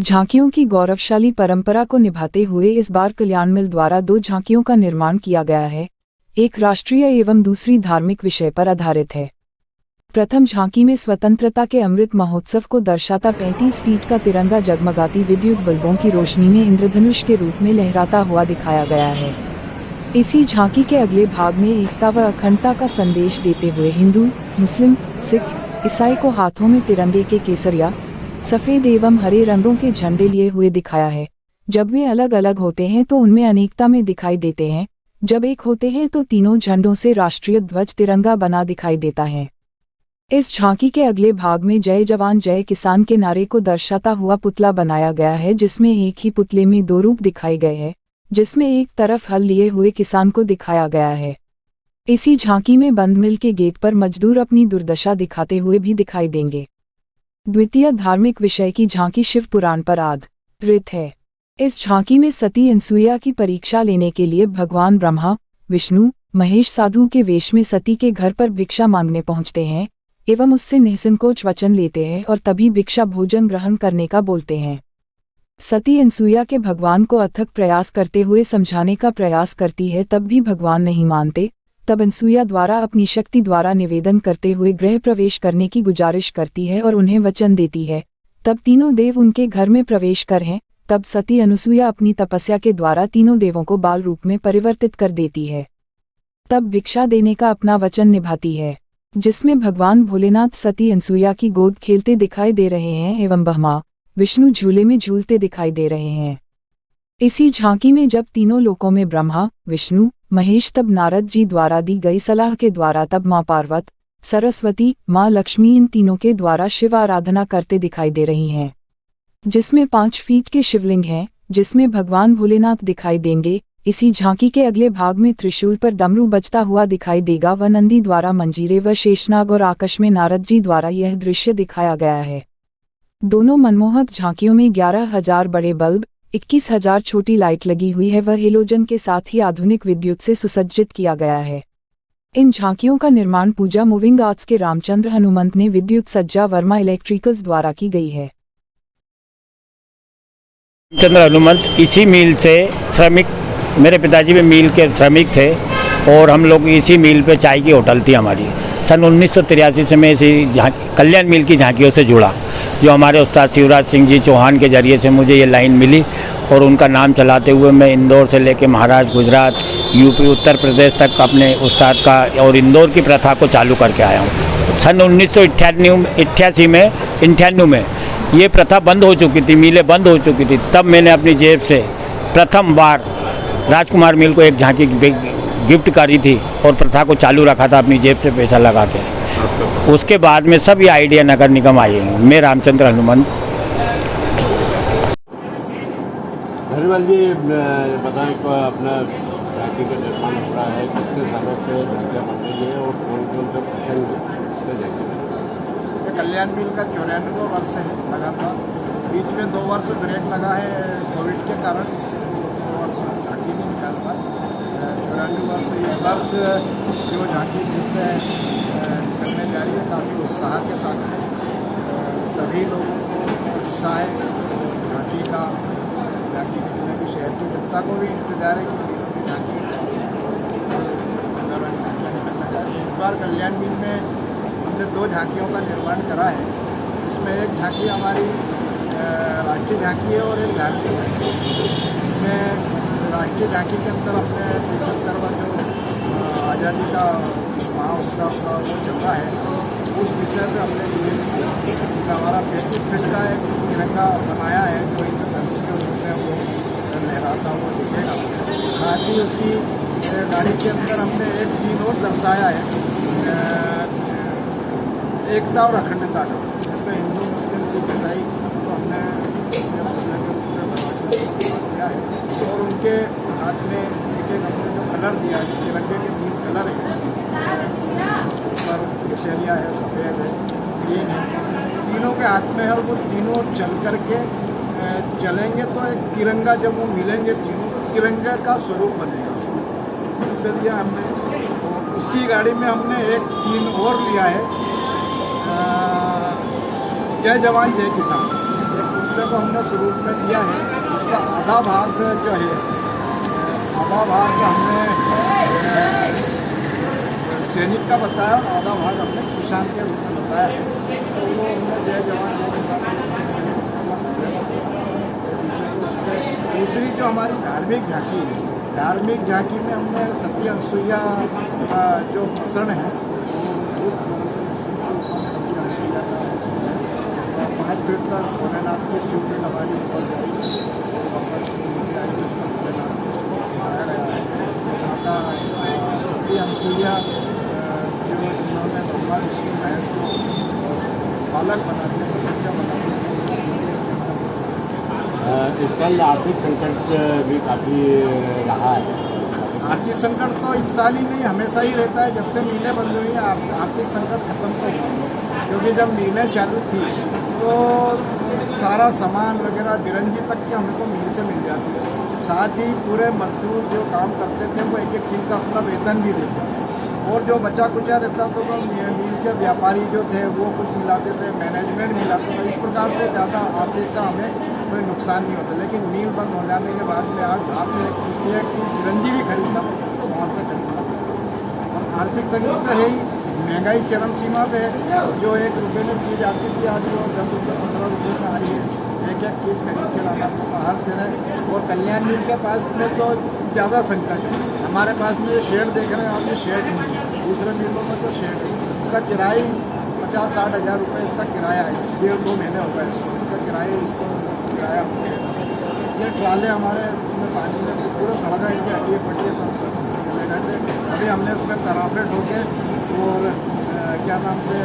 झांकियों की गौरवशाली परंपरा को निभाते हुए इस बार कल्याण मिल द्वारा 2 झांकियों का निर्माण किया गया है। एक राष्ट्रीय एवं दूसरी धार्मिक विषय पर आधारित है। प्रथम झांकी में स्वतंत्रता के अमृत महोत्सव को दर्शाता 35 फीट का तिरंगा जगमगाती विद्युत बल्बों की रोशनी में इंद्रधनुष के रूप में लहराता हुआ दिखाया गया है। इसी झांकी के अगले भाग में एकता व अखंडता का संदेश देते हुए हिंदू, मुस्लिम, सिख, ईसाई को हाथों में तिरंगे के केसरिया, सफ़ेद एवं हरे रंगों के झंडे लिए हुए दिखाया है। जब वे अलग अलग होते हैं तो उनमें अनेकता में दिखाई देते हैं, जब एक होते हैं तो तीनों झंडों से राष्ट्रीय ध्वज तिरंगा बना दिखाई देता है। इस झांकी के अगले भाग में जय जवान जय किसान के नारे को दर्शाता हुआ पुतला बनाया गया है, जिसमें एक ही पुतले में 2 रूप दिखाए गए हैं, जिसमें एक तरफ हल लिए हुए किसान को दिखाया गया है। इसी झांकी में बंद मिल के गेट पर मजदूर अपनी दुर्दशा दिखाते हुए भी दिखाई देंगे। द्वितीय धार्मिक विषय की झांकी शिव पुराण पर आधारित है। इस झांकी में सती अनसुईया की परीक्षा लेने के लिए भगवान ब्रह्मा, विष्णु, महेश साधु के वेश में सती के घर पर भिक्षा मांगने पहुंचते हैं एवं उससे निसंकोच वचन लेते हैं और तभी भिक्षा भोजन ग्रहण करने का बोलते हैं। सती अनसुईया के भगवान को अथक प्रयास करते हुए समझाने का प्रयास करती है, तब भी भगवान नहीं मानते। तब अनसुईया द्वारा अपनी शक्ति द्वारा निवेदन करते हुए गृह प्रवेश करने की गुजारिश करती है और उन्हें वचन देती है। तब तीनों देव उनके घर में प्रवेश कर हैं। तब सती अनसुईया अपनी तपस्या के द्वारा तीनों देवों को बाल रूप में परिवर्तित कर देती है। तब भिक्षा देने का अपना वचन निभाती है, जिसमें भगवान भोलेनाथ सती अनसुईया की गोद खेलते दिखाई दे रहे हैं एवं ब्रह्मा, विष्णु झूले में झूलते दिखाई दे रहे हैं। इसी झांकी में जब तीनों लोकों में ब्रह्मा, विष्णु, महेश तब नारद जी द्वारा दी गई सलाह के द्वारा तब माँ पार्वती, सरस्वती, माँ लक्ष्मी इन तीनों के द्वारा शिव आराधना करते दिखाई दे रही हैं, जिसमें 5 फीट के शिवलिंग हैं, जिसमें भगवान भोलेनाथ दिखाई देंगे। इसी झांकी के अगले भाग में त्रिशूल पर डमरू बजता हुआ दिखाई देगा व नंदी द्वारा मंजीरे व शेषनाग और आकाश में नारद जी द्वारा यह दृश्य दिखाया गया है। दोनों मनमोहक झांकियों में 11,000 बड़े बल्ब, 21,000 छोटी लाइट लगी हुई है व हेलोजन के साथ ही आधुनिक विद्युत से सुसज्जित किया गया है। इन झांकियों का निर्माण पूजा मूविंग आर्ट्स के रामचंद्र हनुमंत ने विद्युत सज्जा वर्मा इलेक्ट्रिकल्स द्वारा की गई है। रामचंद्र हनुमंत इसी मिल से श्रमिक, मेरे पिताजी भी मिल के श्रमिक थे और हम लोग इसी मिल पे चाय की होटल थी हमारी। सन 1983 से मैं इसी कल्याण मिल की झांकियों से जुड़ा, जो हमारे उस्ताद शिवराज सिंह जी चौहान के ज़रिए से मुझे ये लाइन मिली और उनका नाम चलाते हुए मैं इंदौर से लेके महाराष्ट्र, गुजरात, यूपी, उत्तर प्रदेश तक अपने उस्ताद का और इंदौर की प्रथा को चालू करके आया हूँ। सन 1998 में ये प्रथा बंद हो चुकी थी, मिलें बंद हो चुकी थी। तब मैंने अपनी जेब से प्रथम बार राजकुमार मिल को एक झांकी गिफ्ट करी थी और प्रथा को चालू रखा था अपनी जेब से पैसा लगा के। उसके बाद में सब ये आइडिया नगर निगम आए हैं। मैं रामचंद्र हनुमंत। धन्यवाद जी, बताएं को अपना झांकी का निर्माण हो रहा है, कितने सालों से झांकियाँ बन रही है और कौन कौन से प्रसंग कल्याण मिल का 94वां वर्ष है लगा था। बीच में 2 वर्ष ब्रेक लगा है कोविड के कारण, 2 वर्ष झांकी नहीं निकाल पाए। 94 वर्ष इस वर्ष जो झांकी फिर से करने जा रही है, काफ़ी उत्साह के साथ है। सभी लोगों को उत्साह है झांकी का, झांकी के जिले की शहर की जनता को भी इंतजार है कि झांकी निकलना जा रही है। इस बार कल्याण मिल में हमने 2 झांकियों का निर्माण करा है। इसमें एक झांकी हमारी राष्ट्रीय झांकी है और एक धार्मिक झांकी है। इसमें राष्ट्रीय झांकी के अंदर अपने 75वां जो आज़ादी का महोत्सव का वो चल रहा है, उस विषय पर हमने हमारा 35 फीट का एक तिरंगा बनाया है, जो इंद्रधनुष के रूप में वो लहराता हुआ दिखेगा। साथ ही उसी गाड़ी के अंदर हमने एक सीन और दर्शाया है, एकता और अखंडता का। इसमें हिंदू, मुस्लिम, सिख, ईसाई को हमने दिया है और उनके हाथ में एक हमने जो कलर दिया है, तिरंगे के 3 कलर हैं, ऊपर केसरिया है, सफ़ेद है, ग्रीन है, तीनों के हाथ में है और वो तीनों चल करके चलेंगे तो एक तिरंगा, जब वो मिलेंगे तीनों तो तिरंगे का स्वरूप बनेगा। इसलिए हमने उसी गाड़ी में हमने एक सीन और लिया है, जय जवान जय किसान। बंदे को हमने शुरू में दिया है, उसका आधा भाग जो है, आधा भाग हमने सैनिक का बताया और आधा भाग हमने किसान के रूप में बताया है। तो वो हमने जय जवान जय किसान। दूसरी जो हमारी धार्मिक झांकी है, धार्मिक झांकी में हमने सती अनसुईया जो प्रसन्न है, सती अनसुईया का 5 फीट तक भोलेनाथ की शिवपिंड हमारी ऊपर जाएगी, बनाया गया है। माता सती अनसुईया जो उन्होंने ब्रह्मा विष्णु महेश को बालक बनाते हैं, बच्चा बनाते हैं। इस साल आर्थिक संकट भी काफ़ी रहा है। आर्थिक संकट तो इस साल ही नहीं, हमेशा ही रहता है। जब से मिलें बंद हुई हैं आर्थिक संकट खत्म तो हुआ, क्योंकि जब मिलें चालू थी तो सारा सामान वगैरह बिरंजी तक की हमको मिल से मिल जाती है। साथ ही पूरे मजदूर जो काम करते थे वो एक एक दिन का अपना वेतन भी देते थे, और जो बचा कुचा रहता तो मिल के व्यापारी जो थे वो कुछ मिलाते थे, मैनेजमेंट मिलाते थे। इस प्रकार से ज़्यादा आर्थिक का हमें कोई नुकसान नहीं होता। लेकिन मिल बंद हो जाने के बाद में आज आपसे एक बिरंजी भी खरीदना तो बाहर से खरीदना पड़ता। और आर्थिक तंगी तो है ही, महंगाई चरम सीमा पे है। जो 1 रुपये में चीज़ आती थी आज वो 10 रुपये 15 रुपये में आ रही है। एक एक चीज़ खरीद के लाना पड़ता हर जगह। और कल्याण मिल के पास में तो ज़्यादा संकट है। हमारे पास में ये शेड देख रहे हैं आप, ये शेड नहीं है, दूसरे मिलों में तो शेड है। इसका किराया 50-60 हज़ार रुपये इसका किराया है। 1.5-2 महीने हो गए इसका किराया, इसको किराया ये ट्राले हमारे उसमें पानी में से पूरा सड़का इनके हड्डी पट्टी सब चले गए थे। अभी हमने उसमें तराफे ठोके और क्या नाम से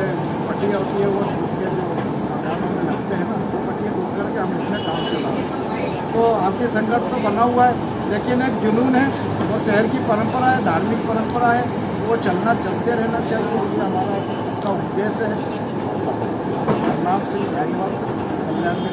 पट्टियाँ होती है वो ठोक के जो मकानों में लगते हैं ना, वो पट्टियाँ ठोक करके हम इसमें काम चला रहे हैं। तो आर्थिक संकट तो बना हुआ है, लेकिन एक जुनून है और शहर की परंपरा है, धार्मिक परंपरा है, वो चलते रहना चाहिए। ये हमारा सबका उद्देश्य है। नाम से धन्यवाद। कल्याण में